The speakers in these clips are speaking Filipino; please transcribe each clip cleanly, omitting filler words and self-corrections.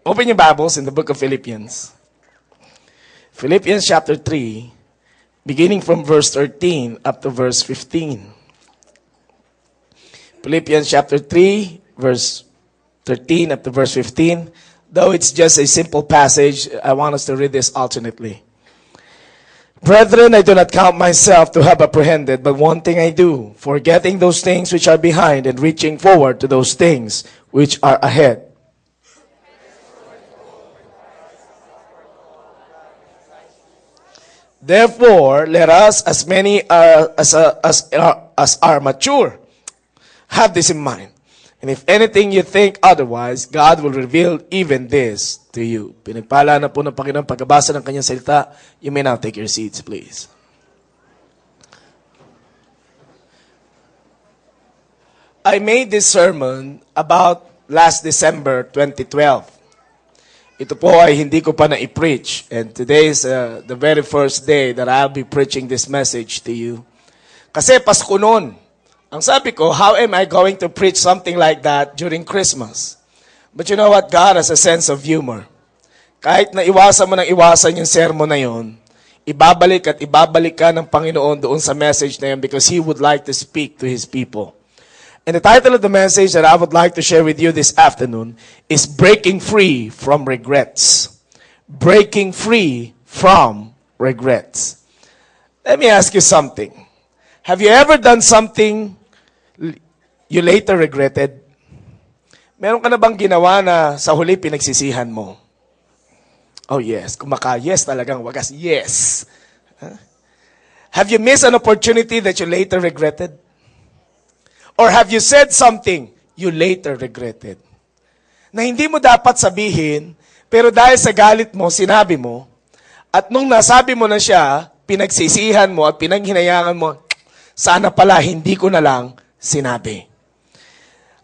Open your Bibles in the book of Philippians. Philippians chapter 3, beginning from verse 13 up to verse 15. Philippians chapter 3, verse 13 up to verse 15. Though it's just a simple passage, I want us to read this alternately. Brethren, I do not count myself to have apprehended, but one thing I do, forgetting those things which are behind and reaching forward to those things which are ahead. Therefore, let us, as many as are mature, have this in mind. And if anything you think otherwise, God will reveal even this to you. Pinagpala na po ng Panginoon pagkabasa ng kanyang salita. You may now take your seats, please. I made this sermon about last December 2012. Ito po ay hindi ko pa na-preach. And today is the very first day that I'll be preaching this message to you. Kasi Pasko noon. Ang sabi ko, how am I going to preach something like that during Christmas? But you know what? God has a sense of humor. Kahit na iwasan mo ng iwasan yung sermon na yun, ibabalik at ibabalik ka ng Panginoon doon sa message na yun because He would like to speak to His people. And the title of the message that I would like to share with you this afternoon is Breaking Free from Regrets. Breaking Free from Regrets. Let me ask you something. Have you ever done something you later regretted? Meron ka na bang ginawa na sa huli pinagsisihan mo? Oh yes, yes talagang wagas, yes. Have you missed an opportunity that you later regretted? Or have you said something you later regretted? Na hindi mo dapat sabihin, pero dahil sa galit mo, sinabi mo, at nung nasabi mo na siya, pinagsisihan mo at pinaghinayangan mo, sana pala hindi ko na lang sinabi.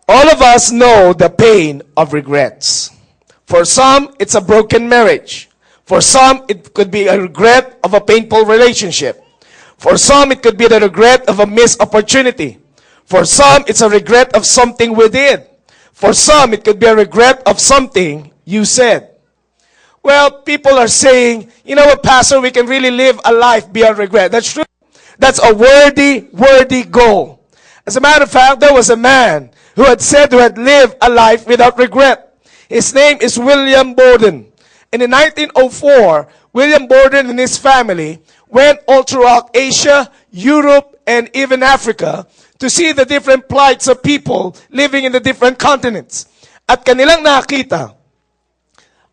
All of us know the pain of regrets. For some, it's a broken marriage. For some, it could be a regret of a painful relationship. For some, it could be the regret of a missed opportunity. For some, it's a regret of something we did. For some, it could be a regret of something you said. Well, people are saying, you know what, Pastor, we can really live a life beyond regret. That's true. That's a worthy goal. As a matter of fact, there was a man who had lived a life without regret. His name is William Borden. And in 1904, William Borden and his family went all throughout Asia, Europe, and even Africa to see the different plights of people living in the different continents. At kanilang nakita,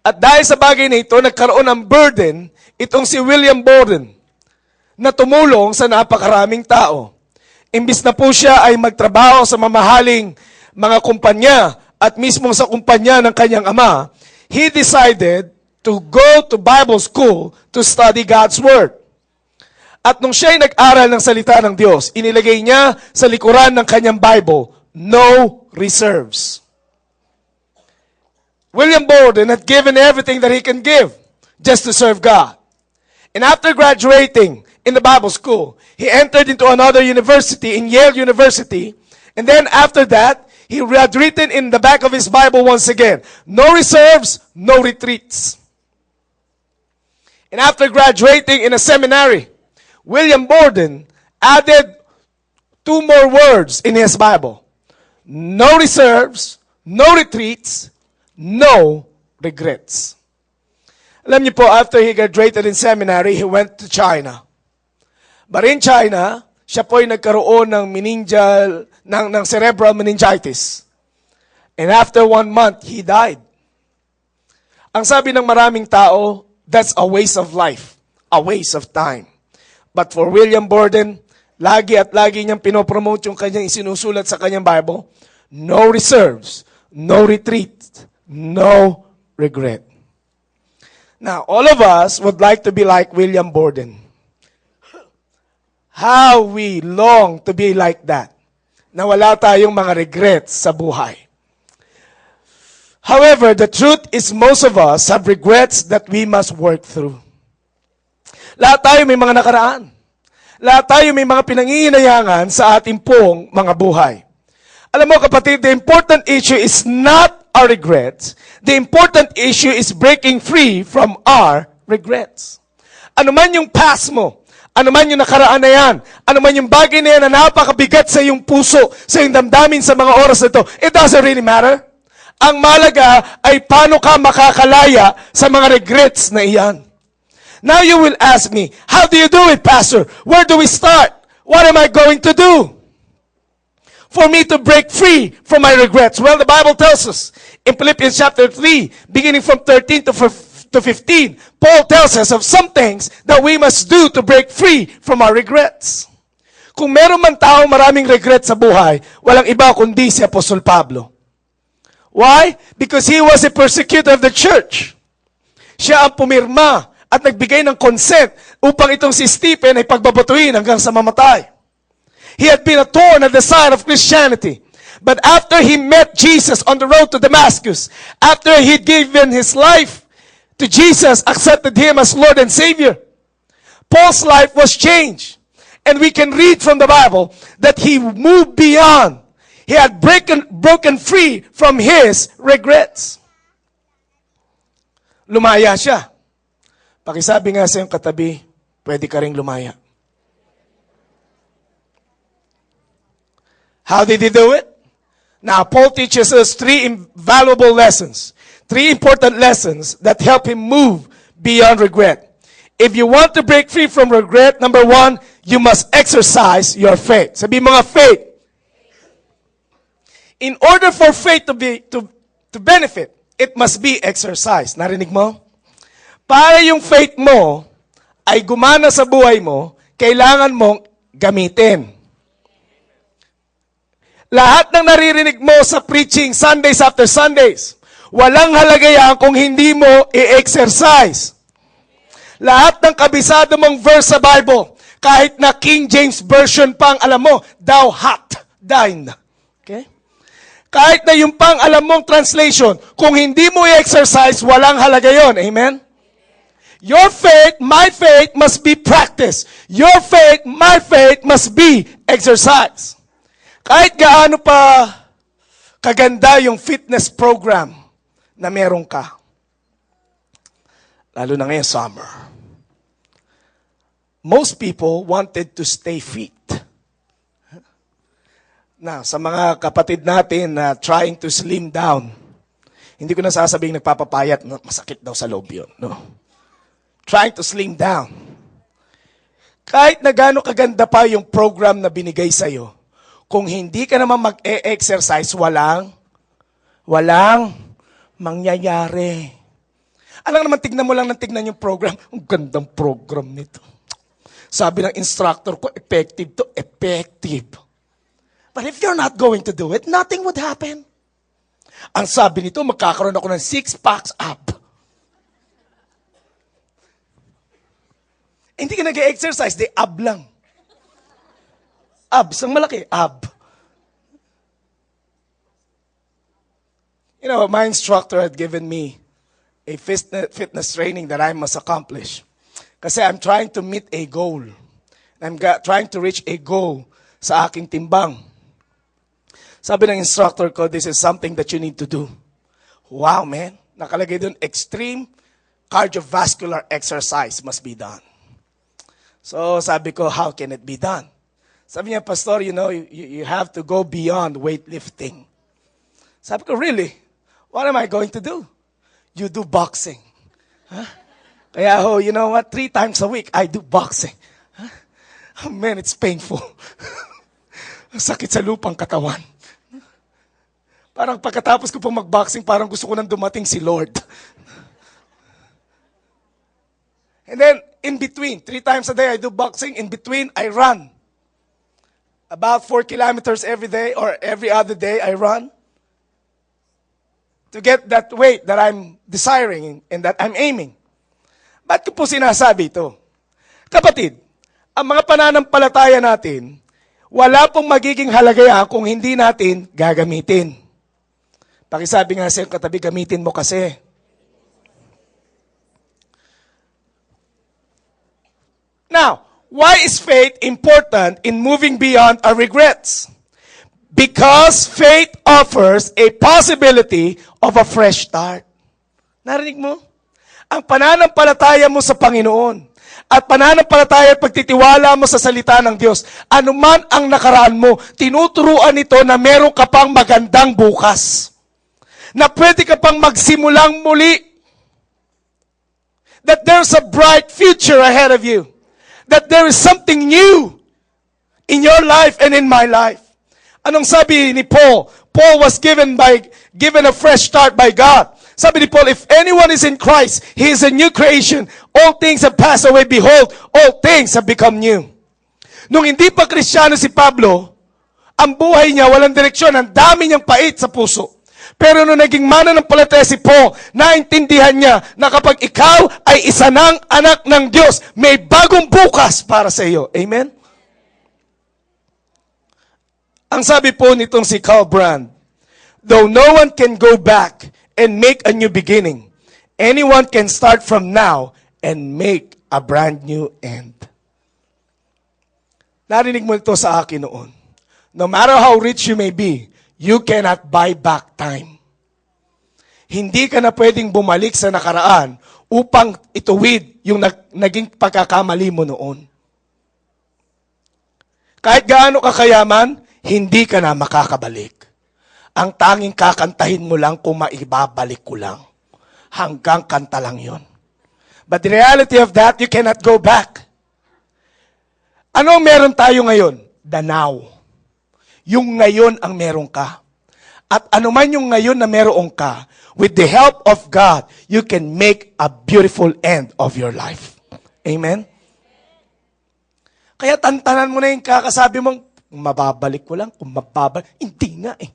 at dahil sa bagay na ito, nagkaroon ng burden itong si William Borden na tumulong sa napakaraming tao. Imbis na po siya ay magtrabaho sa mamahaling mga kumpanya at mismo sa kumpanya ng kanyang ama, he decided to go to Bible school to study God's Word. At nung siya ay nag-aral ng salita ng Diyos, inilagay niya sa likuran ng kanyang Bible, no reserves. William Borden had given everything that he can give just to serve God. And after graduating in the Bible school, he entered into another university, in Yale University. And then after that, he had written in the back of his Bible once again, no reserves, no retreats. And after graduating in a seminary, William Borden added 2 more words in his Bible. No reserves, no retreats, no regrets. Alam niyo po, after he graduated in seminary, he went to China. But in China, siya po ay nagkaroon ng cerebral meningitis. And after 1 month, he died. Ang sabi ng maraming tao, that's a waste of life, a waste of time. But for William Borden, lagi niyang pinopromote yung kanyang isinusulat sa kanyang Bible, no reserves, no retreat, no regret. Now, all of us would like to be like William Borden. How we long to be like that. Na wala tayong mga regrets sa buhay. However, the truth is most of us have regrets that we must work through. Lahat tayo may mga nakaraan. Lahat tayo may mga pinangihinayangan sa ating pong mga buhay. Alam mo kapatid, the important issue is not our regrets. The important issue is breaking free from our regrets. Ano man yung past mo, ano man yung nakaraan na yan, ano man yung bagay na yan na napakabigat sa iyong puso, sa iyong damdamin sa mga oras na ito, it doesn't really matter. Ang malaga ay paano ka makakalaya sa mga regrets na iyan. Now you will ask me, how do you do it, Pastor? Where do we start? What am I going to do for me to break free from my regrets? Well, the Bible tells us in Philippians chapter 3, beginning from 13 to 15, Paul tells us of some things that we must do to break free from our regrets. Kung meron man tao maraming regret sa buhay, walang iba kundi si Apostol Pablo. Why? Because he was a persecutor of the church. Siya ang pumirma at nagbigay ng consent upang itong si Stephen ay pagbabatuin hanggang sa mamatay. He had been a thorn at the side of Christianity. But after he met Jesus on the road to Damascus, after he'd given his life to Jesus, accepted him as Lord and Savior, Paul's life was changed. And we can read from the Bible that he moved beyond. He had broken free from his regrets. Lumaya siya. Pakisabi nga sa iyong katabi, pwede ka ring lumaya. How did he do it? Now, Paul teaches us three invaluable lessons. Three important lessons that help him move beyond regret. If you want to break free from regret, number one, you must exercise your faith. Sabi mga faith. In order for faith to benefit, it must be exercised. Narinig mo? Para yung faith mo ay gumana sa buhay mo, kailangan mong gamitin. Lahat ng naririnig mo sa preaching Sundays after Sundays, walang halaga yan kung hindi mo i-exercise. Lahat ng kabisado mong verse sa Bible, kahit na King James Version pang alam mo, thou hast died. Okay? Kahit na yung pang alam mong translation, kung hindi mo i-exercise, walang halaga yon. Amen? Your faith, my faith must be practiced. Your faith, my faith must be exercised. Kahit gaano pa kaganda yung fitness program na meron ka, lalo na ngayon summer, most people wanted to stay fit. Now, sa mga kapatid natin na trying to slim down, hindi ko na sasabing nagpapapayat, masakit daw sa loob yun. No. Trying to slim down. Kahit na gaano kaganda pa yung program na binigay sa'yo, kung hindi ka naman mag-e-exercise, walang mangyayari. Alam naman, tignan mo lang ng tignan yung program. Ang gandang program nito. Sabi ng instructor ko, effective to effective. But if you're not going to do it, nothing would happen. Ang sabi nito, magkakaroon ako ng 6 packs up. Hindi ka nag-exercise, di ab lang. Abs, ang malaki, ab. You know, my instructor had given me a fitness training that I must accomplish. Kasi I'm trying to meet a goal. I'm trying to reach a goal sa aking timbang. Sabi ng instructor ko, this is something that you need to do. Wow, man. Nakalagay doon, extreme cardiovascular exercise must be done. So sabi ko, how can it be done? Sabi niya, Pastor, you know, you have to go beyond weightlifting. Sabi ko, really? What am I going to do? You do boxing. Huh? Kaya you know what? 3 times a week, I do boxing. Huh? Oh, man, it's painful. Sakit sa lupang katawan. Parang pagkatapos ko po mag-boxing, parang gusto ko nang dumating si Lord. And then, in between, 3 times a day I do boxing. In between, I run. About 4 kilometers every day or every other day, I run. To get that weight that I'm desiring and that I'm aiming. Ba't ko po sinasabi ito? Kapatid, ang mga pananampalataya natin, wala pong magiging halagayan kung hindi natin gagamitin. Pakisabi nga sa iyong katabi, gamitin mo kasi. Now, why is faith important in moving beyond our regrets? Because faith offers a possibility of a fresh start. Narinig mo? Ang pananampalataya mo sa Panginoon at pananampalataya at pagtitiwala mo sa salita ng Diyos, anuman ang nakaraan mo, tinuturuan ito na meron ka pang magandang bukas. Na pwede ka pang magsimulang muli. That there's a bright future ahead of you. That there is something new in your life and in my life. Anong sabi ni Paul? Paul was given a fresh start by God. Sabi ni Paul, if anyone is in Christ, he is a new creation. All things have passed away. Behold, all things have become new. Nung hindi pa Kristiyano si Pablo, ang buhay niya walang direksyon. Ang dami niyang pait sa puso. Pero nung naging mananampalataya si Paul, naintindihan niya na kapag ikaw ay isa ng anak ng Diyos, may bagong bukas para sa iyo. Amen? Ang sabi po nitong si Carl Brand, though no one can go back and make a new beginning, anyone can start from now and make a brand new end. Narinig mo ito sa akin noon. No matter how rich you may be, you cannot buy back time. Hindi ka na pwedeng bumalik sa nakaraan upang ituwid yung naging pagkakamali mo noon. Kahit gaano ka kayaman, hindi ka na makakabalik. Ang tanging kakantahin mo lang kung maibabalik ko lang. Hanggang kanta lang yon. But the reality of that, you cannot go back. Ano meron tayo ngayon? The now. Yung ngayon ang meron ka. At anuman yung ngayon na meron ka, with the help of God, you can make a beautiful end of your life. Amen? Kaya tantanan mo na yung kakasabi mong, mababalik ko lang, kung mababalik. Hindi nga eh.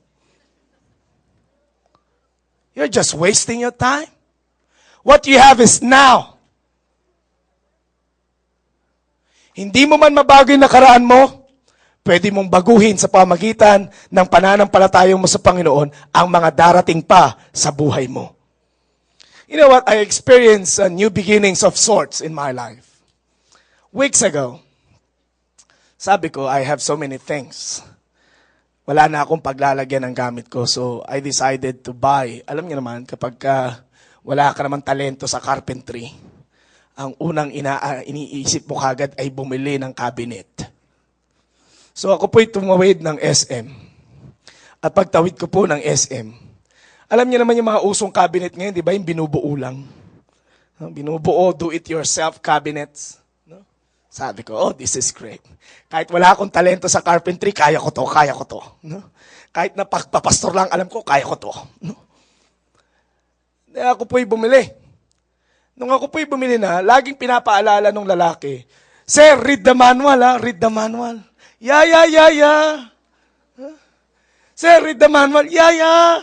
You're just wasting your time. What you have is now. Hindi mo man mabago yung nakaraan mo, pwede mong baguhin sa pamagitan ng pananampalataya mo sa Panginoon ang mga darating pa sa buhay mo. You know what? I experienced new beginnings of sorts in my life. Weeks ago, sabi ko, I have so many things. Wala na akong paglalagyan ng gamit ko. So, I decided to buy. Alam niyo naman, kapag wala ka naman talento sa carpentry, ang unang iniisip mo kagad ay bumili ng cabinet. So, ako po'y tumawid ng SM. At pagtawid ko po ng SM, alam niyo naman yung mga usong cabinet ngayon, di ba? Yung binubuo lang. Binubuo, do-it-yourself cabinets. Sabi ko, oh, this is great. Kahit wala akong talento sa carpentry, kaya ko to. No? Kahit na pagpapastor lang, alam ko, kaya ko to. No? Ako po'y bumili. Nung ako po'y bumili na, laging pinapaalala nung lalaki, Sir, read the manual, ha? Read the manual. Yeah. Sir, read the manual. Yeah.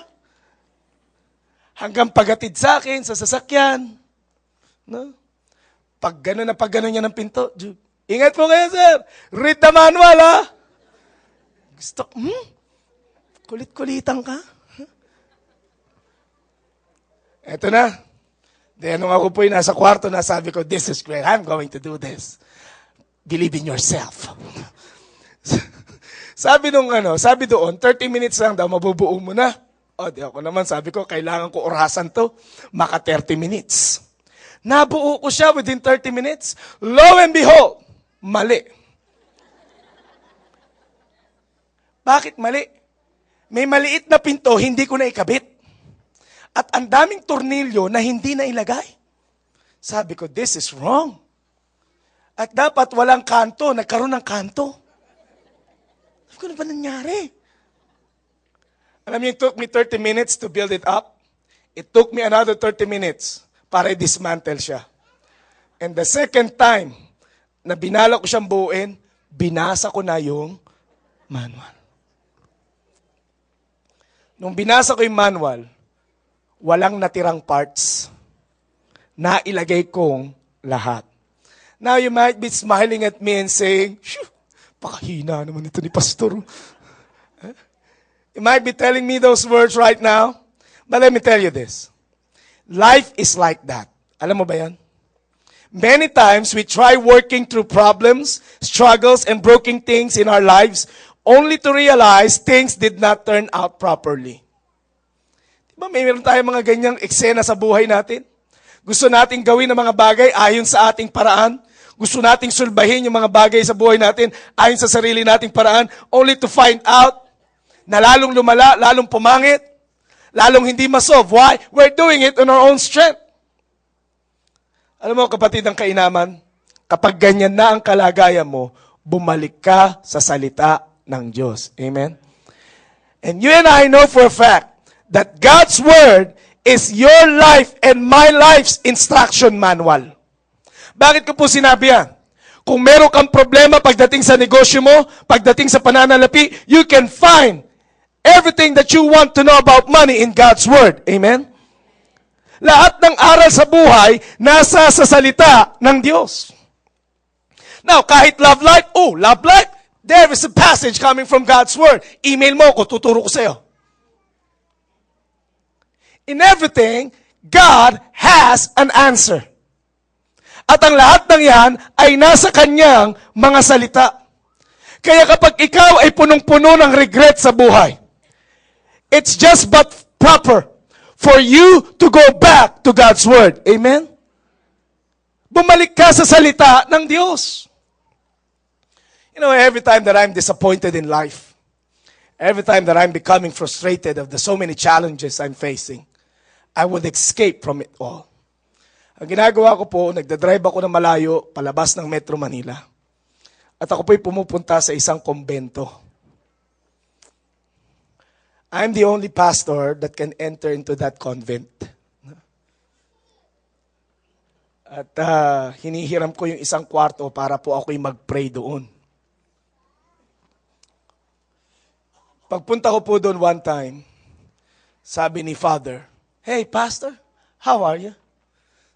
Hanggang pagatid sa akin, sa sasakyan. No? Pag gano'n niya ng pinto, ingat po kayo, sir. Read the manual, ha? Gusto, kulit-kulitan ka? Eto na. Then, nung ako po'y nasa kwarto na, sabi ko, this is great. I'm going to do this. Believe in yourself. sabi doon, 30 minutes lang daw, mabubuo mo na. O, di ako naman, sabi ko, kailangan ko orasan to. Maka 30 minutes. Nabuo ko siya within 30 minutes. Lo and behold, mali. Bakit mali? May maliit na pinto, hindi ko na ikabit. At ang daming tornilyo na hindi na ilagay. Sabi ko, this is wrong. At dapat walang kanto, nagkaroon ng kanto. Sabi ko, ano ba nangyari? Alam niyo, it took me 30 minutes to build it up. It took me another 30 minutes para i-dismantle siya. And the second time na binala ko siyang buuin, binasa ko na yung manual. Nung binasa ko yung manual, walang natirang parts. Nailagay kong lahat. Now you might be smiling at me and saying, "Shoo, pakahina naman ito ni Pastor." You might be telling me those words right now, but let me tell you this. Life is like that. Alam mo ba yan? Many times we try working through problems, struggles, and broken things in our lives only to realize things did not turn out properly. Diba may meron tayong mga ganyang eksena sa buhay natin? Gusto nating gawin ang mga bagay ayon sa ating paraan. Gusto nating sulbahin yung mga bagay sa buhay natin ayon sa sarili nating paraan, only to find out na lalong lumala, lalong pumangit, lalong hindi masolve. Why? We're doing it on our own strength. Alam mo, kapatid ng kainaman, kapag ganyan na ang kalagayan mo, bumalik ka sa salita ng Diyos. Amen? And you and I know for a fact that God's Word is your life and my life's instruction manual. Bakit ko po sinabi yan? Kung meron kang problema pagdating sa negosyo mo, pagdating sa pananalapi, you can find everything that you want to know about money in God's Word. Amen? Lahat ng aral sa buhay, nasa sa salita ng Diyos. Now, kahit love life, there is a passage coming from God's Word. Email mo ko, tuturo ko sa'yo. In everything, God has an answer. At ang lahat ng yan ay nasa kanyang mga salita. Kaya kapag ikaw ay punong-puno ng regret sa buhay, it's just but proper for you to go back to God's Word. Amen? Bumalik ka sa salita ng Diyos. You know, every time that I'm disappointed in life, every time that I'm becoming frustrated of the so many challenges I'm facing, I would escape from it all. Ang ginagawa ko po, nagdadrive ako ng malayo, palabas ng Metro Manila. At ako po'y pumupunta sa isang kombento. I'm the only pastor that can enter into that convent. At hinihiram ko yung isang kwarto para po ako'y mag-pray doon. Pagpunta ko po doon one time, sabi ni Father, "Hey, Pastor, how are you?"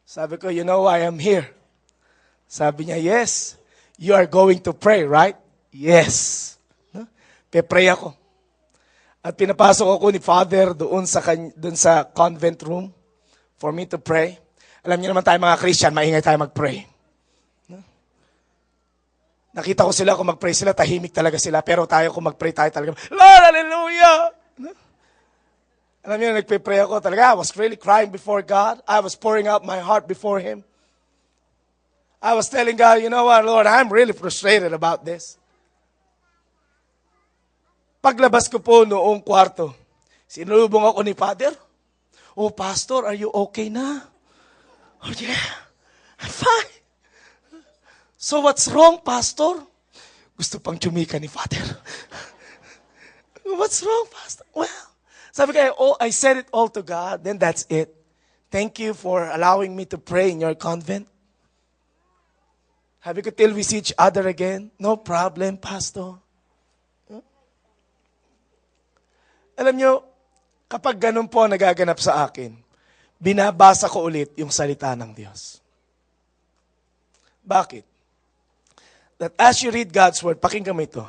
Sabi ko, "You know why I'm here?" Sabi niya, "Yes, you are going to pray, right?" "Yes." Pe-pray ako. At pinapasok ako ni Father doon sa convent room for me to pray. Alam niyo naman tayo mga Christian, maingay tayo mag-pray. Nakita ko sila kung mag-pray sila, tahimik talaga sila. Pero tayo kung mag-pray tayo talaga, "Lord, hallelujah!" Alam niyo, nagpe-pray ako talaga. I was really crying before God. I was pouring out my heart before Him. I was telling God, "You know what, Lord, I'm really frustrated about this." Paglabas ko po noong kwarto, sinulubong ako ni Father. "Oh, Pastor, are you okay na?" "Oh, yeah, I'm fine." "So what's wrong, Pastor?" Gusto pang chumika ni Father. "What's wrong, Pastor?" "Well," sabi ko, I said it all to God, then that's it. Thank you for allowing me to pray in your convent. Sabi ko, till we see each other again, no problem, Pastor. Alam nyo, kapag ganun po nagaganap sa akin, binabasa ko ulit yung salita ng Diyos. Bakit? That as you read God's Word, pakinggan mo ito.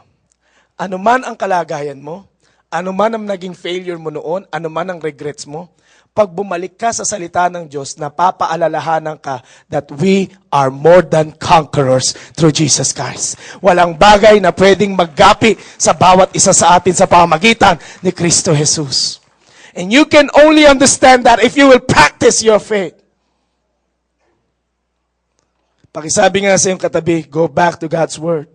Ano man ang kalagayan mo, ano man ang naging failure mo noon, ano man ang regrets mo, pag bumalik ka sa salita ng Diyos, napapaalalahanan ka that we are more than conquerors through Jesus Christ. Walang bagay na pwedeng maggapi sa bawat isa sa atin sa pamamagitan ni Kristo Jesus. And you can only understand that if you will practice your faith. Pakisabi nga sa iyong katabi, go back to God's Word.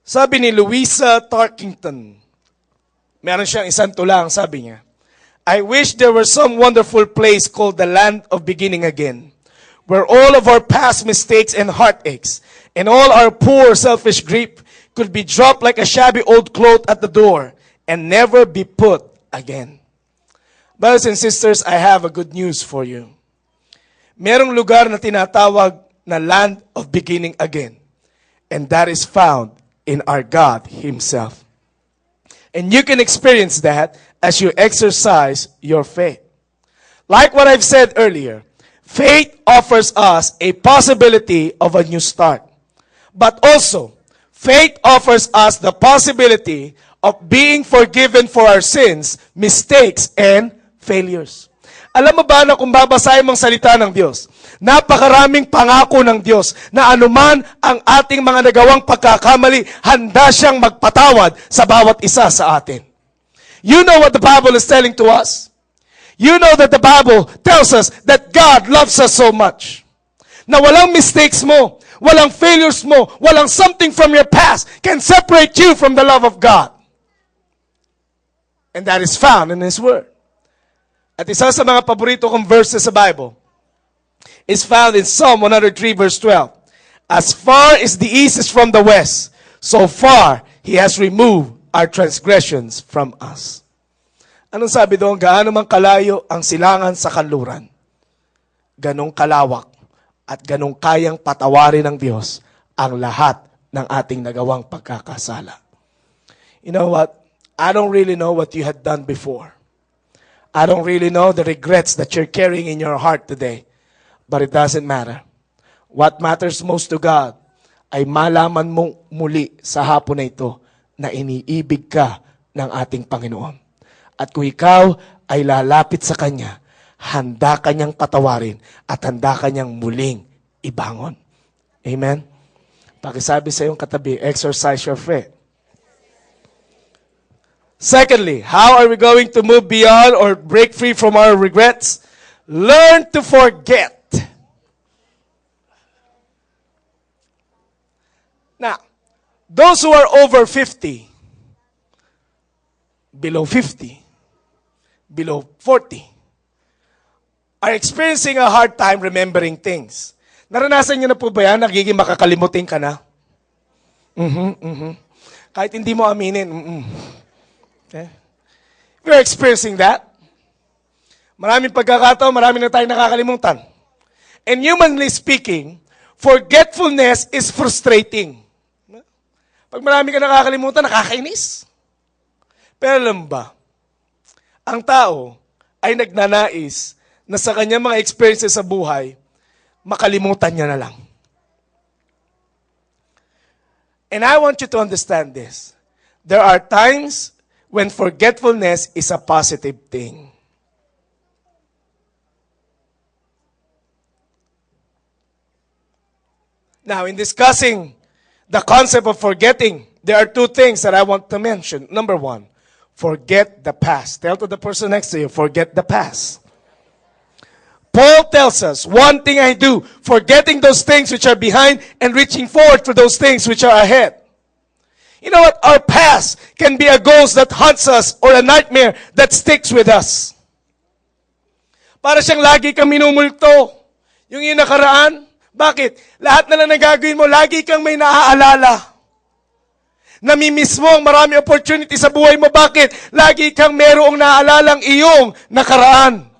Sabi ni Louisa Tarkington, meron siyang isang tulang, sabi niya, "I wish there were some wonderful place called the land of beginning again, where all of our past mistakes and heartaches, and all our poor selfish grief could be dropped like a shabby old cloth at the door, and never be put again." Brothers and sisters, I have a good news for you. Merong lugar na tinatawag na land of beginning again, and that is found in our God Himself. And you can experience that as you exercise your faith. Like what I've said earlier, faith offers us a possibility of a new start. But also, faith offers us the possibility of being forgiven for our sins, mistakes, and failures. Alam mo ba na kung babasahin mong salita ng Diyos, napakaraming pangako ng Diyos na anuman ang ating mga nagawang pagkakamali, handa siyang magpatawad sa bawat isa sa atin. You know what the Bible is telling to us? You know that the Bible tells us that God loves us so much. Na walang mistakes mo, walang failures mo, walang something from your past can separate you from the love of God. And that is found in His Word. At isa sa mga paborito kong verses sa Bible is found in Psalm 103 verse 12. As far as the east is from the west, so far He has removed our transgressions from us. Anong sabi doon? Gaano man kalayo ang silangan sa kanluran, ganong kalawak at ganong kayang patawarin ng Diyos ang lahat ng ating nagawang pagkakasala. You know what? I don't really know what you had done before. I don't really know the regrets that you're carrying in your heart today. But it doesn't matter. What matters most to God ay malaman mong muli sa hapon na ito na iniibig ka ng ating Panginoon. At kung ikaw ay lalapit sa Kanya, handa Kanyang patawarin at handa Kanyang muling ibangon. Amen? Pakisabi sa iyong katabi, exercise your faith. Secondly, how are we going to move beyond or break free from our regrets? Learn to forget. Now, those who are over 50, below 50, below 40, are experiencing a hard time remembering things. Naranasan niyo na po ba yan? Nagiging makakalimutin ka na? Kahit hindi mo aminin, Okay? If you're experiencing that, maraming pagkakataon, marami na tayong nakakalimutan. And humanly speaking, forgetfulness is frustrating. Pag marami ka nakakalimutan, nakakainis. Pero alam ba, ang tao ay nagnanais na sa kanyang mga experiences sa buhay, makalimutan niya na lang. And I want you to understand this. There are times when forgetfulness is a positive thing. Now, in discussing the concept of forgetting, there are two things that I want to mention. Number one, forget the past. Tell to the person next to you, forget the past. Paul tells us, one thing I do, forgetting those things which are behind and reaching forward for those things which are ahead. You know what? Our past can be a ghost that haunts us or a nightmare that sticks with us. Para siyang lagi kang minumulto. Yung iyong nakaraan, bakit? Lahat na lang nagagawin mo, lagi kang may naaalala. Namimiss mo ang marami opportunity sa buhay mo. Bakit? Lagi kang merong naalalang iyong nakaraan.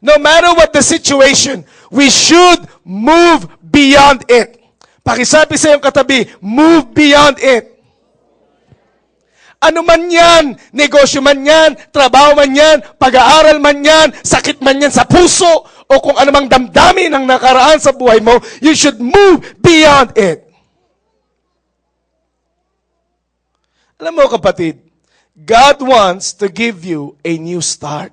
No matter what the situation, we should move beyond it. Pakisabi sa iyong katabi, move beyond it. Ano man yan, negosyo man yan, trabaho man yan, pag-aaral man yan, sakit man yan sa puso, o kung anumang damdamin ang nakaraan sa buhay mo, you should move beyond it. Alam mo kapatid, God wants to give you a new start.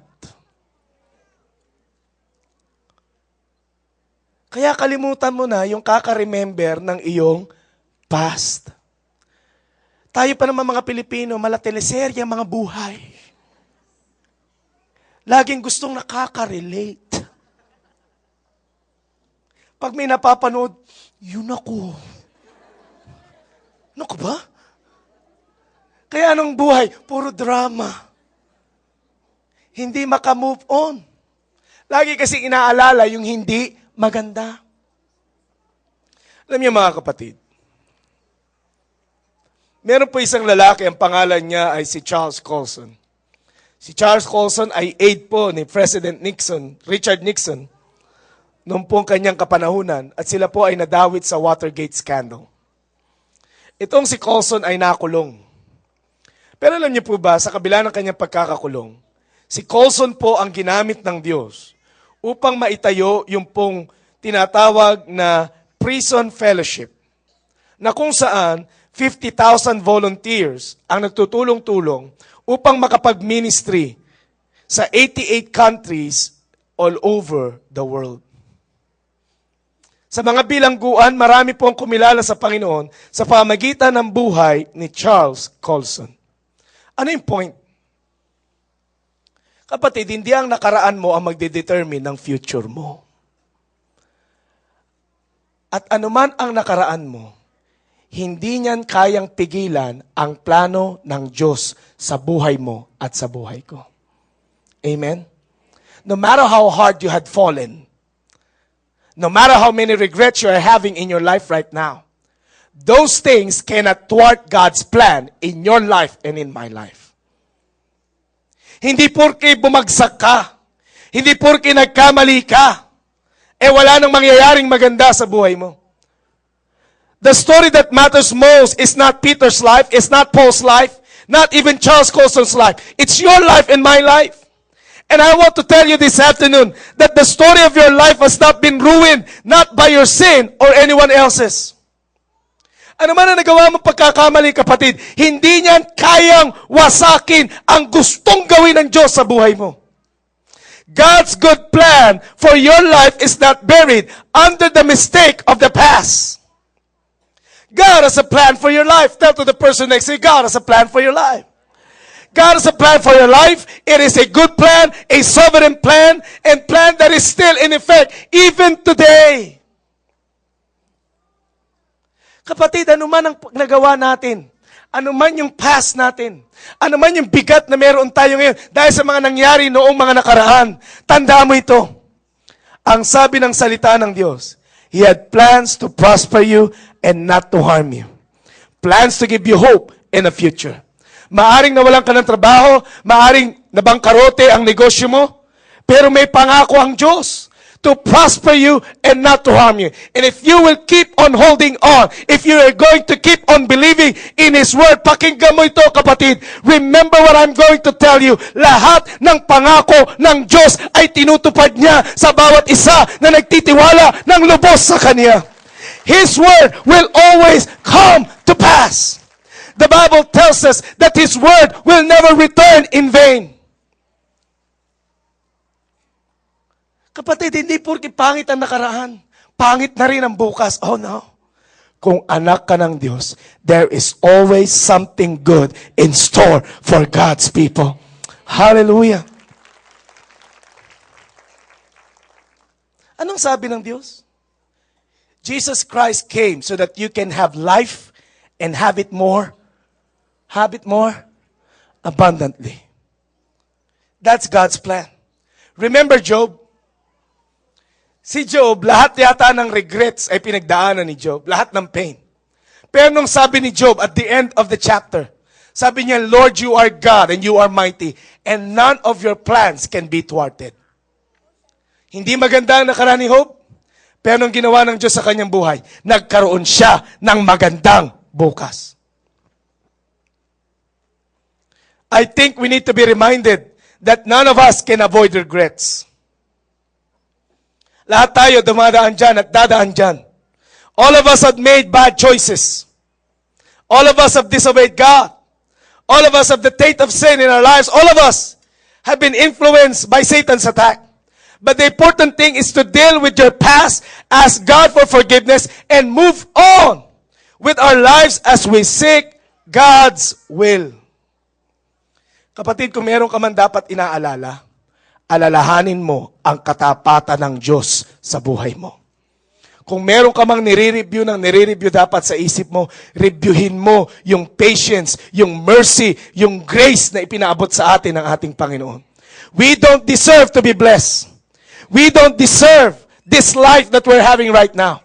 Kaya kalimutan mo na yung kaka-remember ng iyong past. Tayo pa naman mga Pilipino, malateleserya mga buhay. Laging gustong nakaka-relate. Pag may napapanood, yun ako. Ano ka ba? Kaya anong buhay? Puro drama. Hindi maka-move on. Lagi kasi inaalala yung hindi maganda. Alam niyo mga kapatid, meron po isang lalaki, ang pangalan niya ay si Charles Colson. Si Charles Colson ay aide po ni President Nixon, Richard Nixon, noong pong kanyang kapanahunan, at sila po ay nadawit sa Watergate scandal. Itong si Colson ay nakulong. Pero alam niyo po ba, sa kabila ng kanyang pagkakakulong, si Colson po ang ginamit ng Diyos upang maitayo yung pong tinatawag na prison fellowship, na kung saan 50,000 volunteers ang nagtutulong-tulong upang makapag-ministry sa 88 countries all over the world. Sa mga bilangguan, marami po ang kumilala sa Panginoon sa pamagitan ng buhay ni Charles Colson. Ano yung point? Kapatid, hindi ang nakaraan mo ang magdedetermine ng future mo. At anuman ang nakaraan mo, hindi niyan kayang pigilan ang plano ng Diyos sa buhay mo at sa buhay ko. Amen? No matter how hard you had fallen, no matter how many regrets you are having in your life right now, those things cannot thwart God's plan in your life and in my life. Hindi porke bumagsak ka, hindi porke nagkamali ka, wala nang mangyayaring maganda sa buhay mo. The story that matters most is not Peter's life, it's not Paul's life, not even Charles Colson's life. It's your life and my life. And I want to tell you this afternoon that the story of your life has not been ruined, not by your sin or anyone else's. Ano man ang nagawa mo pagkakamali, kapatid, hindi niyan kayang wasakin ang gustong gawin ng Diyos sa buhay mo. God's good plan for your life is not buried under the mistake of the past. God has a plan for your life. Tell to the person next to you, God has a plan for your life. God has a plan for your life. It is a good plan, a sovereign plan, and plan that is still in effect even today. Kapatid, ano man ang nagawa natin, ano man yung past natin, ano man yung bigat na meron tayo ngayon dahil sa mga nangyari noong mga nakaraan, tanda mo ito. Ang sabi ng salita ng Diyos, He had plans to prosper you and not to harm you. Plans to give you hope in the future. Maaring nawalan ka ng trabaho, maaring nabangkarote ang negosyo mo, pero may pangako ang Diyos to prosper you and not to harm you. And if you will keep on holding on, if you are going to keep on believing in His Word, pakinggan mo ito, kapatid, remember what I'm going to tell you. Lahat ng pangako ng Diyos ay tinutupad niya sa bawat isa na nagtitiwala ng lubos sa Kanya. His Word will always come to pass. The Bible tells us that His Word will never return in vain. Kapatid, hindi porke pangit ang nakaraan, pangit na rin ang bukas. Oh no. Kung anak ka ng Diyos, there is always something good in store for God's people. Hallelujah. Anong sabi ng Diyos? Jesus Christ came so that you can have life and have it more abundantly. That's God's plan. Remember Job? Si Job, lahat yata ng regrets ay pinagdaanan ni Job. Lahat ng pain. Pero nung sabi ni Job at the end of the chapter, sabi niya, Lord, you are God and you are mighty, and none of your plans can be thwarted. Hindi maganda ang nakaraan ni Job, pero nung ginawa ng Diyos sa kanyang buhay, nagkaroon siya ng magandang bukas. I think we need to be reminded that none of us can avoid regrets. Lahat tayo dumadaan dyan at dadaan dyan. All of us have made bad choices. All of us have disobeyed God. All of us have the taint of sin in our lives. All of us have been influenced by Satan's attack. But the important thing is to deal with your past, ask God for forgiveness, and move on with our lives as we seek God's will. Kapatid, kung meron ka man dapat inaalala, alalahanin mo ang katapatan ng Diyos sa buhay mo. Kung meron ka mang nire-review dapat sa isip mo, reviewin mo yung patience, yung mercy, yung grace na ipinaabot sa atin ng ating Panginoon. We don't deserve to be blessed. We don't deserve this life that we're having right now.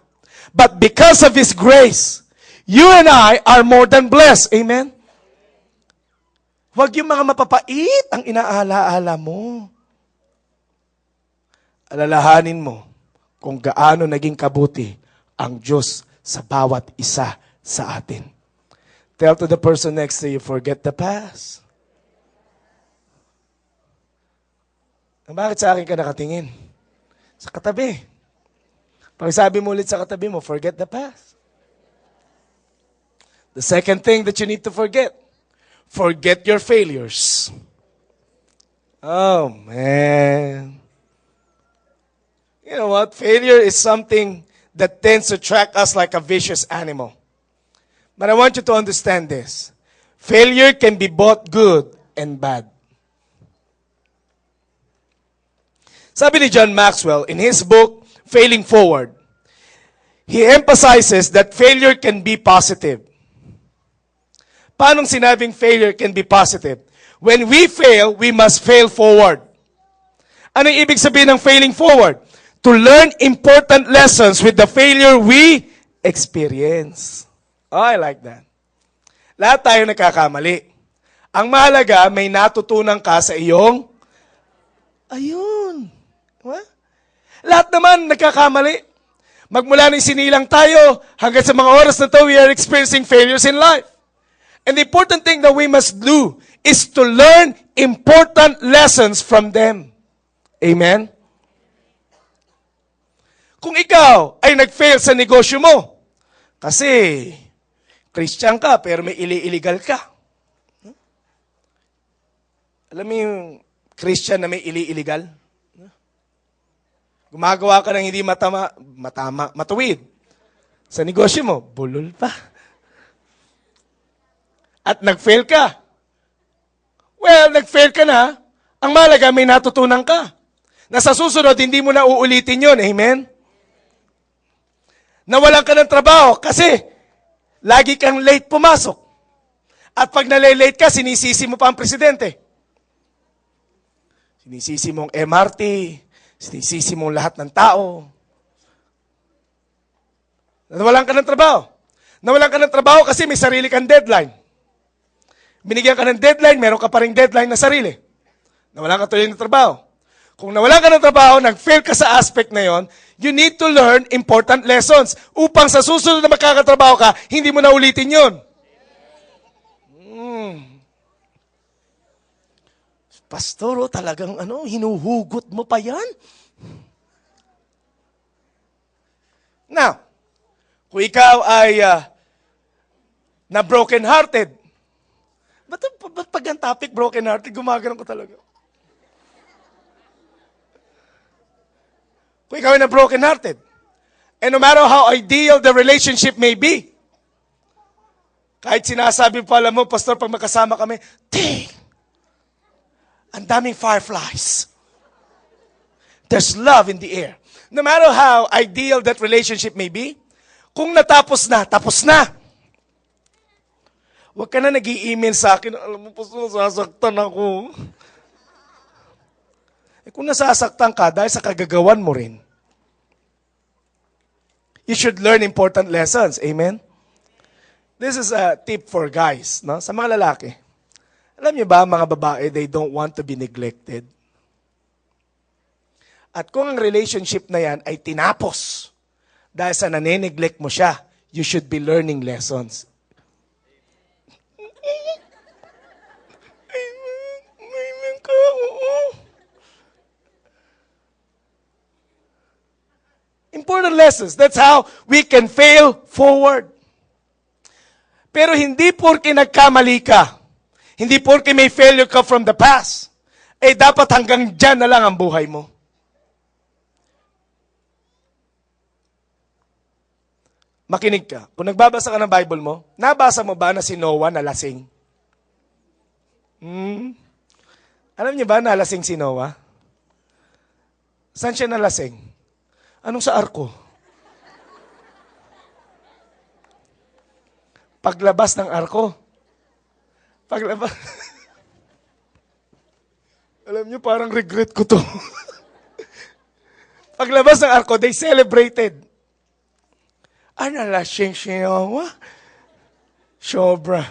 But because of His grace, you and I are more than blessed. Amen? Huwag yung mga mapapait ang inaalaala mo. Alalahanin mo kung gaano naging kabuti ang Diyos sa bawat isa sa atin. Tell to the person next to you, forget the past. Bakit sa akin ka nakatingin? Sa katabi. Pag sabi mo ulit sa katabi mo, forget the past. The second thing that you need to forget your failures. Oh, man. You know what? Failure is something that tends to track us like a vicious animal. But I want you to understand this. Failure can be both good and bad. Sabi ni John Maxwell in his book, Failing Forward, he emphasizes that failure can be positive. Paano sinabing failure can be positive? When we fail, we must fail forward. Ano yung ibig sabihin ng failing forward? To learn important lessons with the failure we experience. Oh, I like that. Lahat tayo nagkakamali. Ang mahalaga, may natutunan ka sa iyong, ayun. What? Lahat naman nagkakamali. Magmula ng sinilang tayo, hanggang sa mga oras na to, we are experiencing failures in life. And the important thing that we must do is to learn important lessons from them. Amen? Kung ikaw ay nag-fail sa negosyo mo, kasi Christian ka, pero may illegal ka. Alam mo yung Christian na may illegal? Gumagawa ka ng hindi matuwid. Sa negosyo mo, bulol pa. At nag-fail ka. Well, nag-fail ka na. Ang mahalaga, may natutunan ka. Na sa susunod, hindi mo na uulitin yon. Amen? Nawalan ka ng trabaho kasi lagi kang late pumasok. At pag nalilate ka, sinisisi mo pa ang presidente. Sinisisi mong MRT, sinisisi mong lahat ng tao. Nawalan ka ng trabaho. Nawalan ka ng trabaho kasi may sarili kang deadline. Binigyan ka ng deadline, meron ka pa ring deadline na sarili. Nawalan ka tuloy ng trabaho. Kung nawalan ka ng trabaho, nag-fail ka sa aspect na yon, you need to learn important lessons upang sa susunod na magkakatrabaho ka, hindi mo na ulitin yun. Pastoro, talagang hinuhugot mo pa yan? Now, kung ikaw ay na broken-hearted, ba't pag ang topic broken-hearted, gumagano'n ko talaga? Kung ikaw ay na broken-hearted, and no matter how ideal the relationship may be, kahit sinasabi pa, alam mo, Pastor, pag magkasama kami, dang, ang daming fireflies. There's love in the air. No matter how ideal that relationship may be, kung natapos na, tapos na. Huwag ka na nag-i-email sa akin, alam mo, Pastor, nasasaktan ako. Kung nasasaktan ka, dahil sa kagagawan mo rin, you should learn important lessons. Amen? This is a tip for guys, no? Sa mga lalaki. Alam niyo ba, mga babae, they don't want to be neglected. At kung ang relationship na yan ay tinapos dahil sa nane-neglect mo siya, you should be learning lessons. Amen ka, oo. Important lessons. That's how we can fail forward. Pero hindi porke nagkamali ka, hindi porke may failure ka from the past, dapat hanggang dyan na lang ang buhay mo. Makinig ka. Kung nagbabasa ka ng Bible mo, nabasa mo ba na si Noah nalasing? Alam niyo ba nalasing si Noah? Saan siya nalasing? Anong sa arko? Paglabas ng arko. Paglabas. Alam niyo, parang regret ko to. Paglabas ng arko, they celebrated. Nalasing si Noah? Sobra.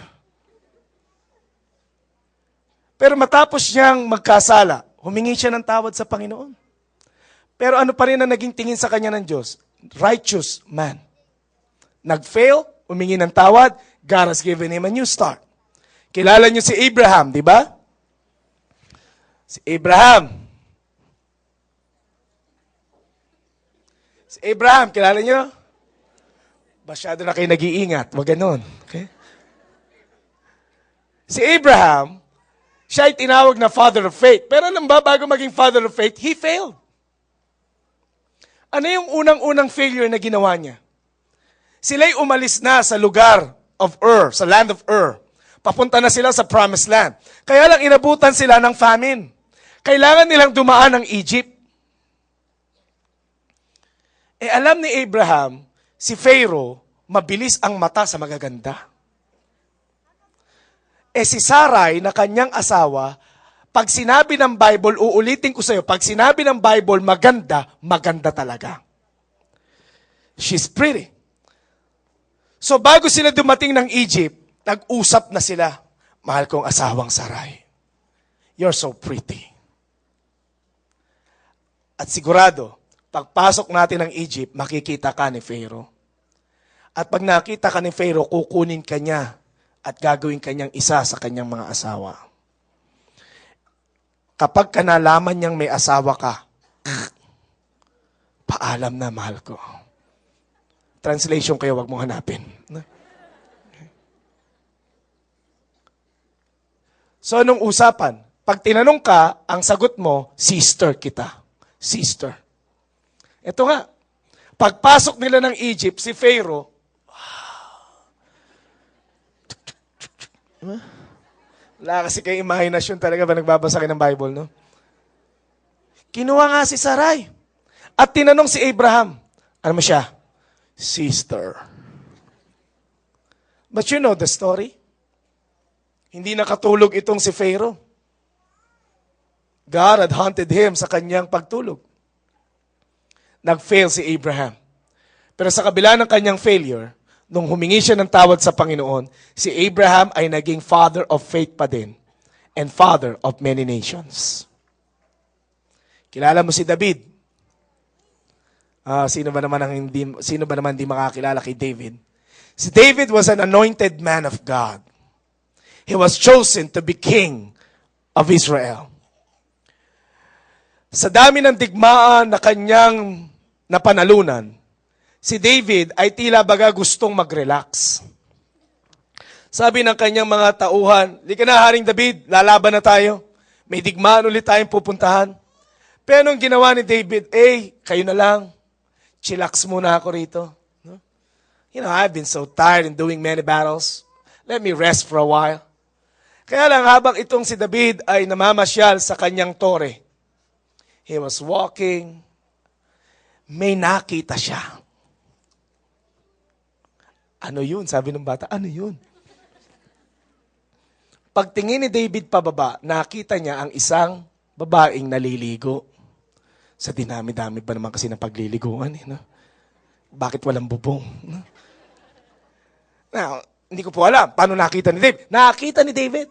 Pero matapos niyang magkasala, humingi siya ng tawad sa Panginoon. Pero ano pa rin ang naging tingin sa kanya ng Diyos? Righteous man. Nag-fail, humingi ng tawad, God has given him a new start. Kilala niyo si Abraham, di ba? Si Abraham. Si Abraham, kilala niyo? Masyado na kayo nag-iingat. Wag ganun. Okay? Si Abraham, Siya ay tinawag na father of faith. Pero alam ba, bago maging father of faith, he failed. Ano yung unang-unang failure na ginawa niya? Sila'y umalis na sa lugar of Ur, sa land of Ur. Papunta na sila sa promised land. Kaya lang inabutan sila ng famine. Kailangan nilang dumaan ng Egypt. Alam ni Abraham, si Pharaoh, mabilis ang mata sa magaganda. Si Sarai na kanyang asawa, pag sinabi ng Bible, uulitin ko sa iyo, pag sinabi ng Bible, maganda, maganda talaga. She's pretty. So bago sila dumating ng Egypt, nag-usap na sila, mahal kong asawang Sarai, you're so pretty. At sigurado, pagpasok natin ng Egypt, makikita ka ni Pharaoh. At pag nakita ka ni Pharaoh, kukunin ka niya at gagawin kanyang isa sa kanyang mga asawa. Kapag ka nalaman niyang may asawa ka, paalam na, mahal ko. Translation kayo, wag mong hanapin. So, nung usapan, pag tinanong ka, ang sagot mo, sister kita. Sister. Ito nga, pagpasok nila ng Egypt, si Pharaoh, wala kasi kayo imahinasyon talaga ba nagbabasa kayo ng Bible, no? Kinuha nga si Sarai. At tinanong si Abraham, ano mo siya? Sister. But you know the story? Hindi nakatulog itong si Pharaoh. God had haunted him sa kanyang pagtulog. Nag-fail si Abraham. Pero sa kabila ng kanyang failure, nung humingi siya ng tawad sa Panginoon, si Abraham ay naging father of faith pa din and father of many nations. Kilala mo si David? Sino ba naman hindi makakilala kay David? Si David was an anointed man of God. He was chosen to be king of Israel. Sa dami ng digmaan na kanyang napanalunan, si David ay tila baga gustong mag-relax. Sabi ng kanyang mga tauhan, "Di ka na, Haring David, lalaban na tayo. May digmaan ulit tayong pupuntahan." Pero nung ginawa ni David, kayo na lang. Chillax muna ako rito. You know, I've been so tired in doing many battles. Let me rest for a while. Kaya lang habang itong si David ay namamasyal sa kanyang tore, he was walking, may nakita siya. Ano yun? Sabi ng bata, ano yun? Pagtingin ni David pababa, nakita niya ang isang babaeng naliligo. Sa dinami-dami pa naman kasi ng pagliliguan. No? Bakit walang bubong? No? Now, hindi ko po alam paano nakita ni David. Nakita ni David.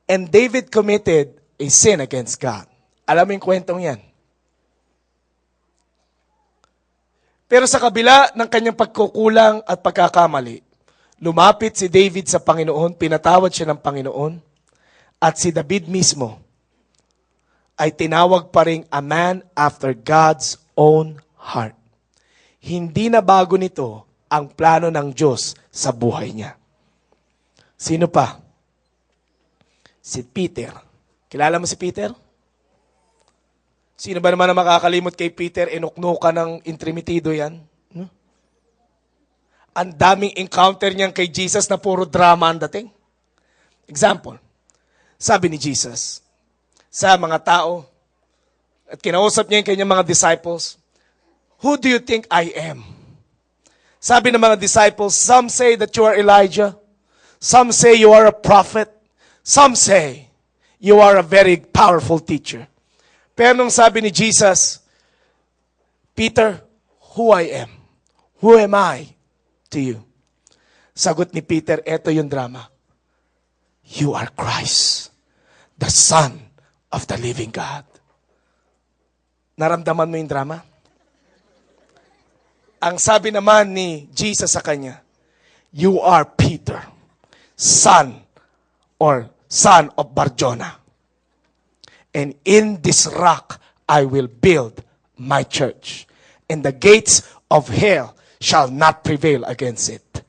And David committed a sin against God. Alam mo yung kwentong yan. Pero sa kabila ng kanyang pagkukulang at pagkakamali, lumapit si David sa Panginoon, pinatawad siya ng Panginoon, at si David mismo ay tinawag pa ring a man after God's own heart. Hindi na bago nito ang plano ng Diyos sa buhay niya. Sino pa? Si Peter. Kilala mo si Peter? Sino ba naman ang makakalimot kay Peter? Inuknuka ng intrimitido yan. No? Ang daming encounter niyan kay Jesus na puro drama ang dating. Example, sabi ni Jesus sa mga tao, at kinausap niya yung kanyang mga disciples, "Who do you think I am?" Sabi ng mga disciples, "Some say that you are Elijah. Some say you are a prophet. Some say you are a very powerful teacher." Pero nung sabi ni Jesus, "Peter, who I am? Who am I to you?" Sagot ni Peter, eto yung drama. "You are Christ, the Son of the living God." Naramdaman mo yung drama? Ang sabi naman ni Jesus sa kanya, "You are Peter, son of Barjona. And in this rock I will build my church. And the gates of hell shall not prevail against it."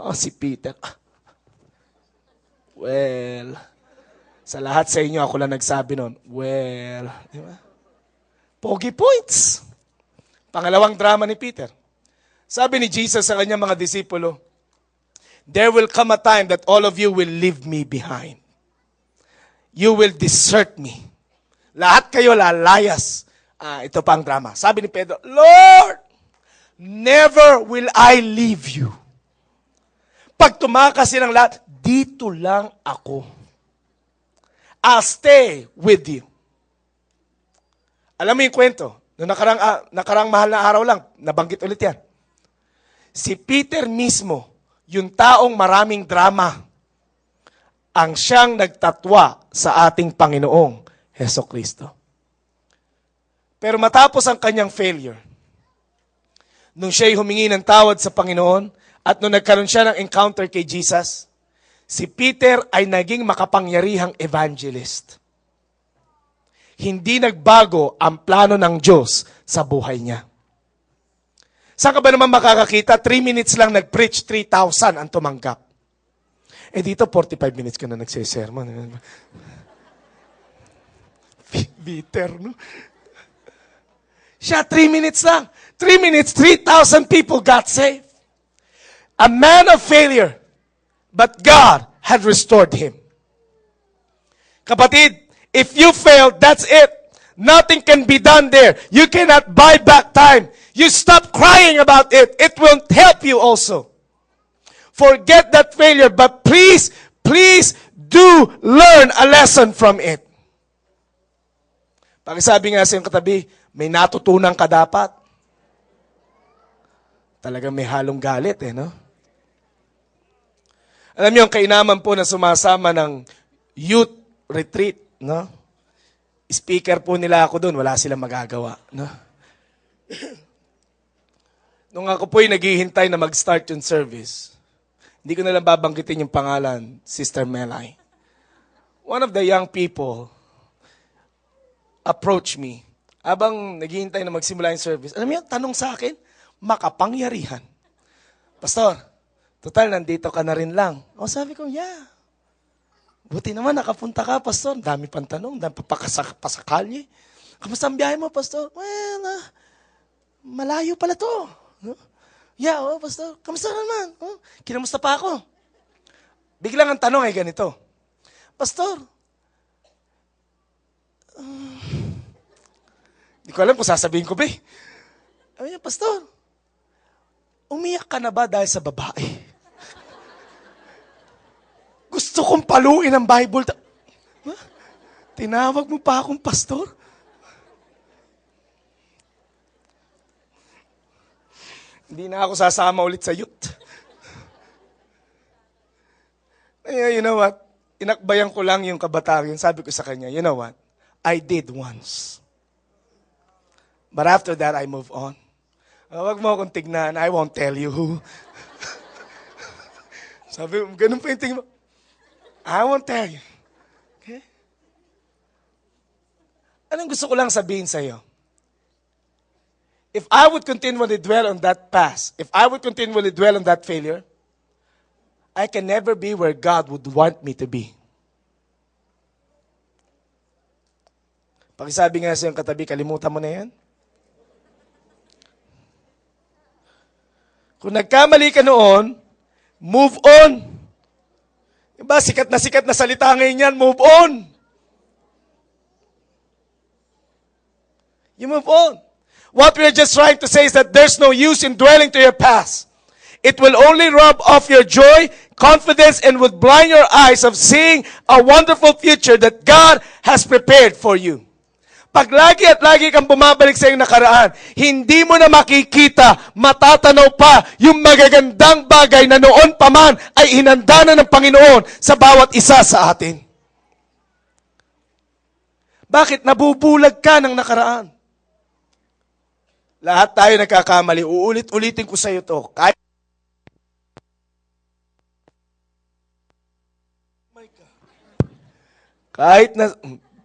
Oh, si Peter. Well, Sa lahat sa inyo, ako lang nagsabi nun, well, di ba? Pogi points. Pangalawang drama ni Peter. Sabi ni Jesus sa kanyang mga disipulo, there will come a time that all of you will leave me behind. You will desert me. Lahat kayo lalayas. Ito pa ang drama. Sabi ni Pedro, Lord, never will I leave you. Pag tumakas silang lahat, dito lang ako. I'll stay with you. Alam mo yung kwento? Noong nakarang mahal na araw lang, nabanggit ulit yan. Si Peter mismo, yung taong maraming drama, ang siyang nagtatwa sa ating Panginoong Hesukristo. Pero matapos ang kanyang failure, nung siya'y humingi ng tawad sa Panginoon, at nung nagkaroon siya ng encounter kay Jesus, si Peter ay naging makapangyarihang evangelist. Hindi nagbago ang plano ng Diyos sa buhay niya. Saan ka ba naman makakakita? 3 minutes lang nag-preach, 3,000 ang tumanggap. Dito 45 minutes ka na nagsisermon. Bitter, no? Siya 3 minutes lang. 3 minutes, 3,000 people got saved. A man of failure, but God had restored him. Kapatid, if you fail, that's it. Nothing can be done there. You cannot buy back time. You stop crying about it. It won't help you also. Forget that failure, but please do learn a lesson from it. Pakisabi nga sa iyong katabi, may natutunan ka dapat. Talagang may halong galit no? Alam niyo, ang kainaman po na sumasama ng youth retreat, no? Speaker po nila ako doon, wala silang magagawa, no? Nung ako po'y naghihintay na mag-start yung service, hindi ko nalang babanggitin yung pangalan, Sister Melay. One of the young people approached me. Habang naghihintay na magsimula yung service, alam niyo, tanong sa akin, makapangyarihan. Pastor, total, nandito ka na rin lang. Sabi ko, yeah. Buti naman, nakapunta ka, Pastor. Dami pang tanong, dami pasakalye. Kamusta ang biyahe mo, Pastor? Well, malayo pala to. Yeah, Pastor. Kamusta naman? Kinamusta pa ako? Biglang ang tanong ay ganito. Pastor, hindi ko alam kung sasabihin ko ba eh. Sabi niya, Pastor, umiyak ka na ba dahil sa babae? Gusto kong paluin ang Bible. Tinawag mo pa akong pastor? Hindi na ako sasama ulit sa youth. You know what? Inakbayan ko lang yung kabataan. Sabi ko sa kanya, you know what? I did once. But after that, I move on. Huwag mo akong tignan. I won't tell you who. Sabi, ganun pa yung tingin mo. I won't tell you. Okay? Anong gusto ko lang sabihin sa iyo? If I would continually dwell on that past, if I would continually dwell on that failure, I can never be where God would want me to be. Pakisabi nga sa iyong katabi, kalimutan mo na yan. Kung nagkamali ka noon, move on. Diba, sikat na salita ngayon yan, move on. You move on. What we're just trying to say is that there's no use in dwelling to your past. It will only rob off your joy, confidence, and would blind your eyes of seeing a wonderful future that God has prepared for you. Pag lagi at lagi kang bumabalik sa iyong nakaraan, hindi mo na makikita, matatanaw pa yung magagandang bagay na noon pa man ay hinanda na ng Panginoon sa bawat isa sa atin. Bakit? Nabubulag ka ng nakaraan. Lahat tayo nagkakamali. Uulit-ulitin ko sa iyo to. Kahit na...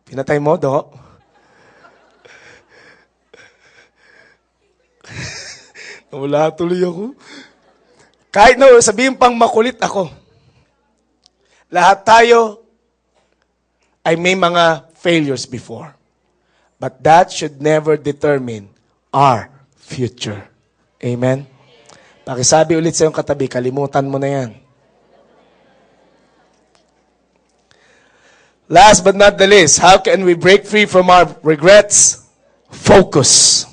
Pinatay mo, Do. Wala tuloy ako. Kahit na sabihin pang makulit ako, lahat tayo ay may mga failures before. But that should never determine our future. Amen? Pakisabi ulit sa iyong katabi, kalimutan mo na yan. Last but not the least, how can we break free from our regrets? Focus.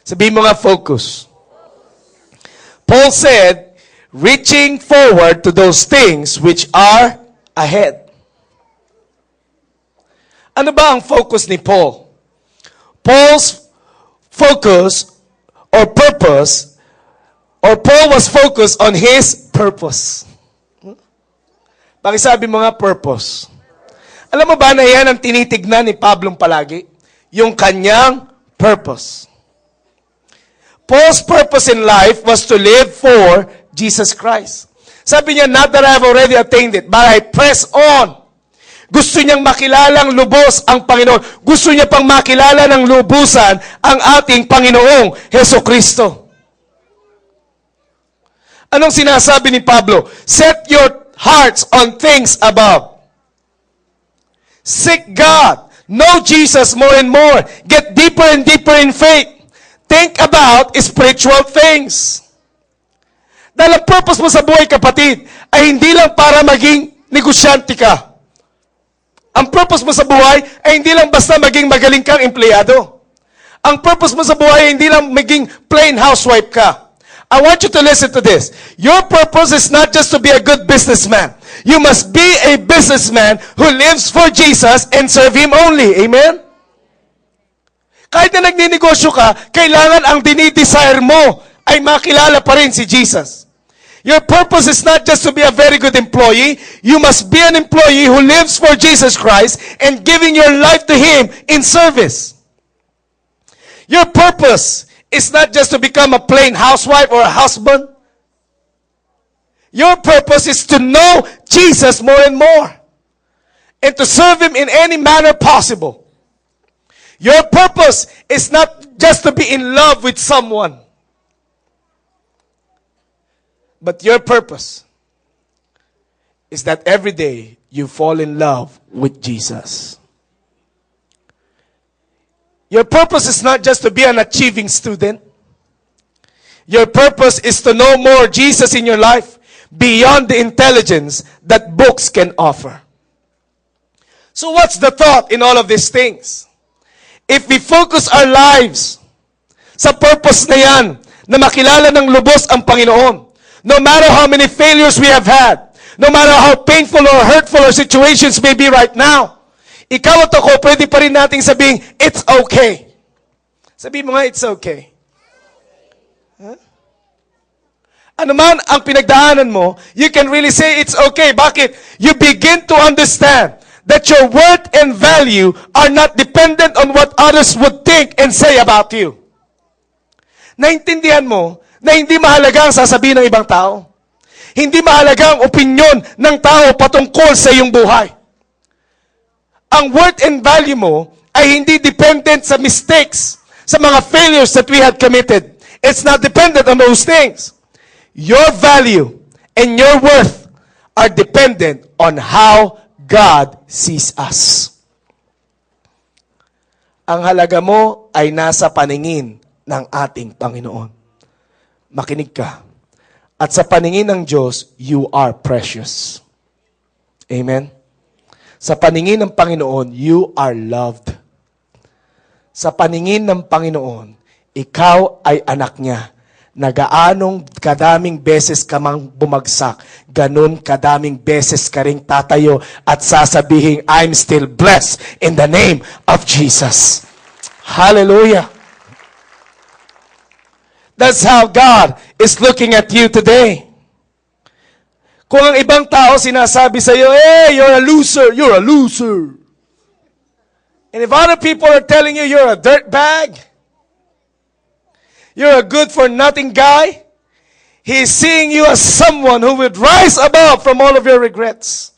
Sabihin mo nga, focus. Paul said, reaching forward to those things which are ahead. Ano ba ang focus ni Paul? Paul's focus or purpose, or Paul was focused on his purpose. Pakisabi mo nga, purpose. Alam mo ba na yan ang tinitignan ni Pablo palagi? Yung kanyang purpose. Paul's purpose in life was to live for Jesus Christ. Sabi niya, not that I have already attained it, but I press on. Gusto niyang makilalang lubos ang Panginoon. Gusto niya pang makilala ng lubusan ang ating Panginoong Hesukristo. Anong sinasabi ni Pablo? Set your hearts on things above. Seek God. Know Jesus more and more. Get deeper and deeper in faith. Think about spiritual things. Dahil ang purpose mo sa buhay, kapatid, ay hindi lang para maging negosyante ka. Ang purpose mo sa buhay ay hindi lang basta maging magaling kang empleyado. Ang purpose mo sa buhay ay hindi lang maging plain housewife ka. I want you to listen to this. Your purpose is not just to be a good businessman. You must be a businessman who lives for Jesus and serve Him only. Amen? Kahit na nagninegosyo ka, kailangan ang dinidesire mo ay makilala pa rin si Jesus. Your purpose is not just to be a very good employee. You must be an employee who lives for Jesus Christ and giving your life to Him in service. Your purpose is not just to become a plain housewife or a husband. Your purpose is to know Jesus more and more and to serve Him in any manner possible. Your purpose is not just to be in love with someone. But your purpose is that every day you fall in love with Jesus. Your purpose is not just to be an achieving student. Your purpose is to know more Jesus in your life beyond the intelligence that books can offer. So what's the thought in all of these things? If we focus our lives sa purpose na yan, na makilala ng lubos ang Panginoon, no matter how many failures we have had, no matter how painful or hurtful our situations may be right now, ikaw at ako, pwede pa rin nating sabihin, it's okay. Sabihin mo nga, it's okay. Huh? Ano man ang pinagdaanan mo, you can really say it's okay. Bakit? You begin to understand that your worth and value are not dependent on what others would think and say about you. Naintindihan mo na hindi mahalaga ang sasabihin ng ibang tao. Hindi mahalaga ang opinyon ng tao patungkol sa iyong buhay. Ang worth and value mo ay hindi dependent sa mistakes, sa mga failures that we had committed. It's not dependent on those things. Your value and your worth are dependent on how God sees us. Ang halaga mo ay nasa paningin ng ating Panginoon. Makinig ka. At sa paningin ng Diyos, you are precious. Amen? Sa paningin ng Panginoon, you are loved. Sa paningin ng Panginoon, ikaw ay anak niya. Nagaanong kadaming beses ka mang bumagsak, ganun kadaming beses ka ring tatayo at sasabihin, I'm still blessed in the name of Jesus. Hallelujah. That's how God is looking at you today. Kung ang ibang tao sinasabi sa iyo, hey, you're a loser, you're a loser. And if other people are telling you you're a dirtbag, you're a good-for-nothing guy, He's seeing you as someone who would rise above from all of your regrets.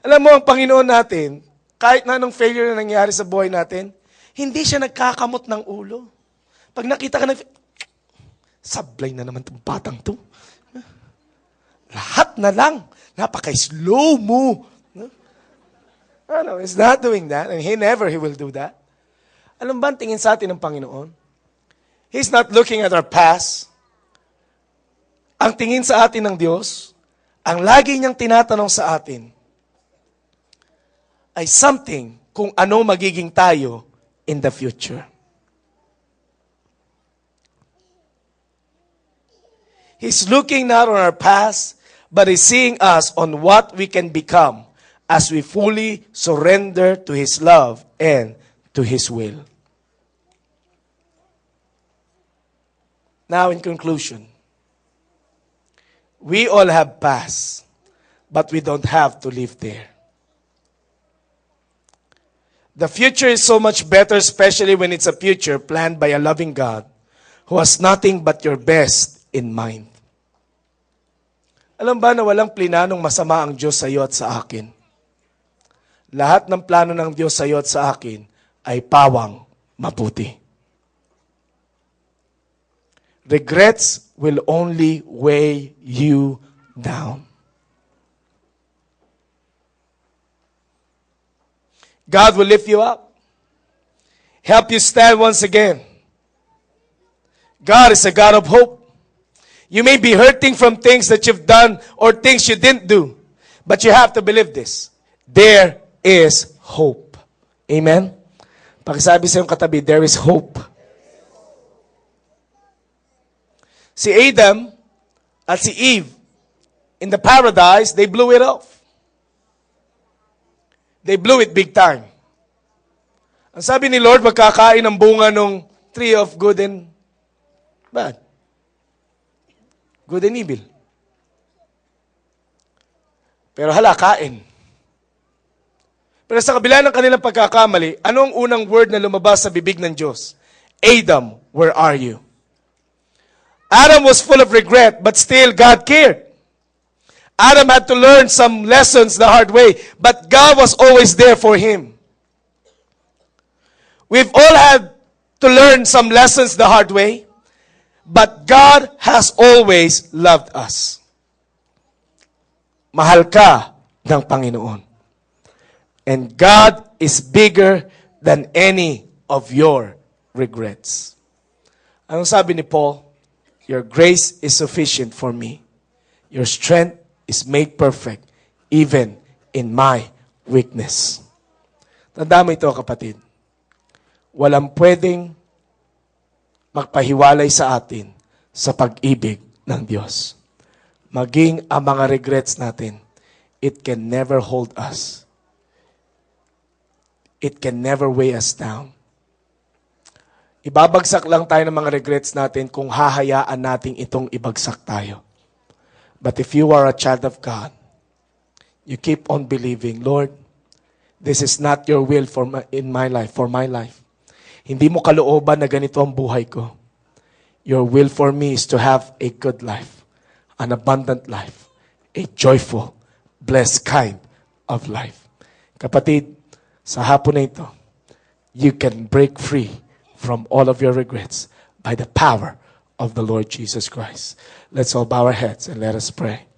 Alam mo, ang Panginoon natin, kahit na anong failure na nangyari sa buhay natin, hindi siya nagkakamot ng ulo. Pag nakita ka na, sablay na naman itong batang to. Lahat na lang. Napaka-slow mo. No, He's not doing that. And He will do that. Alam ba ang tingin sa atin ng Panginoon? He's not looking at our past. Ang tingin sa atin ng Diyos, ang lagi niyang tinatanong sa atin, ay something kung ano magiging tayo in the future. He's looking not on our past, but He's seeing us on what we can become as we fully surrender to His love and to His will. Now, in conclusion, we all have past, but we don't have to live there. The future is so much better, especially when it's a future planned by a loving God who has nothing but your best in mind. Alam ba na walang plinanong masama ang Diyos sa iyo at sa akin? Lahat ng plano ng Diyos sa iyo at sa akin ay pawang mabuti. Regrets will only weigh you down. God will lift you up, help you stand once again. God is a God of hope. You may be hurting from things that you've done or things you didn't do, but you have to believe this. There is hope. Amen? Pakisabi sa iyong katabi, there is hope. Si Adam at si Eve, in the paradise, they blew it off. They blew it big time. Ang sabi ni Lord, magkakain ng bunga ng tree of good and bad. Good and evil. Pero hala, kain. Pero sa kabila ng kanilang pagkakamali, ano ang unang word na lumabas sa bibig ng Diyos? Adam, where are you? Adam was full of regret, but still God cared. Adam had to learn some lessons the hard way, but God was always there for him. We've all had to learn some lessons the hard way, but God has always loved us. Mahal ka ng Panginoon. And God is bigger than any of your regrets. Anong sabi ni Paul? Your grace is sufficient for me. Your strength is made perfect even in my weakness. Tandaan mo ito, kapatid. Walang pwedeng magpahiwalay sa atin sa pag-ibig ng Diyos. Maging ang mga regrets natin, it can never hold us. It can never weigh us down. Ibabagsak lang tayo ng mga regrets natin kung hahayaan natin itong ibagsak tayo. But if you are a child of God, you keep on believing, Lord, this is not your will for my life. Hindi mo kalooban na ganito ang buhay ko. Your will for me is to have a good life, an abundant life, a joyful, blessed kind of life. Kapatid, sa hapon na ito, you can break free from all of your regrets by the power of the Lord Jesus Christ. Let's all bow our heads and let us pray.